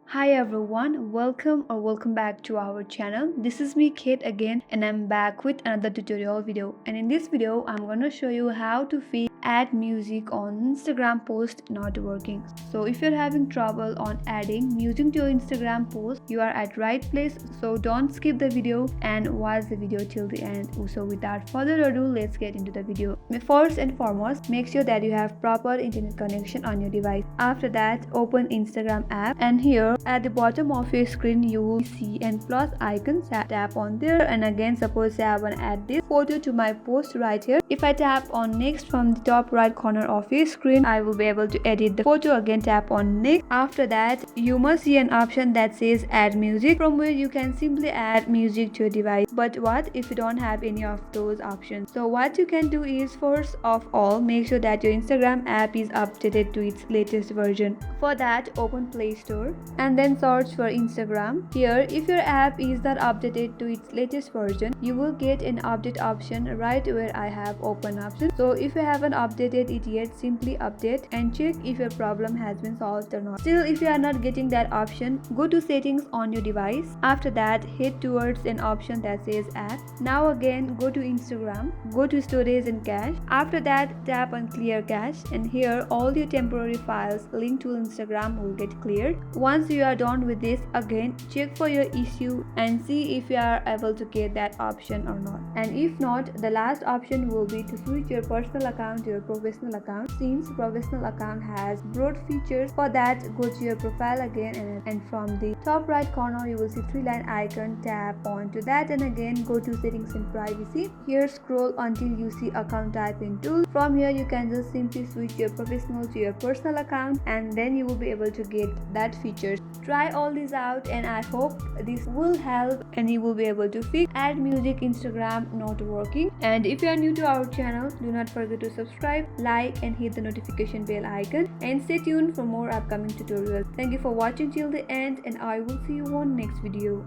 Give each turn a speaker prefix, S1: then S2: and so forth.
S1: Hi everyone, welcome back to our channel. This is me Kate again and I'm back with another tutorial video. And in this video I'm gonna show you how to fix add music on Instagram post not working. So if you're having trouble on adding music to your Instagram post, you are at right place. So don't skip the video and watch the video till the end. So without further ado, let's get into the video. First and foremost, make sure that you have proper internet connection on your device. After that, open Instagram app and here at the bottom of your screen you will see an plus icon. Tap on there and again suppose I want to add this photo to my post right here. If I tap on next from the top right corner of your screen, I will be able to edit the photo. Again tap on next. After that you must see an option that says add music, from where you can simply add music to your device. But what if you don't have any of those options? So what you can do is, first of all, make sure that your Instagram app is updated to its latest version. For that, open Play Store and then search for Instagram. Here, if your app is not updated to its latest version, you will get an update option right where I have open option. So if you haven't updated it yet, simply update and check if your problem has been solved or not. Still, if you are not getting that option, go to settings on your device. After that, head towards an option that says app. Now again go to Instagram, go to storage and cache. After that, tap on clear cache and here all your temporary files linked to Instagram will get cleared. Once you are done with this, again check for your issue and see if you are able to get that option or not. And if not, the last option will be to switch your personal account to your professional account. Since professional account has broad features, for that go to your profile again and from the top right corner you will see three-line icon. Tap onto that and again go to settings and privacy. Here scroll until you see account type in tool. From here you can just simply switch your professional to your personal account and then you will be able to get that feature. Try all these out and I hope this will help and you will be able to fix add music Instagram not working. And if you are new to our channel, do not forget to subscribe, like and hit the notification bell icon and stay tuned for more upcoming tutorials. Thank you for watching till the end and I will see you on next video.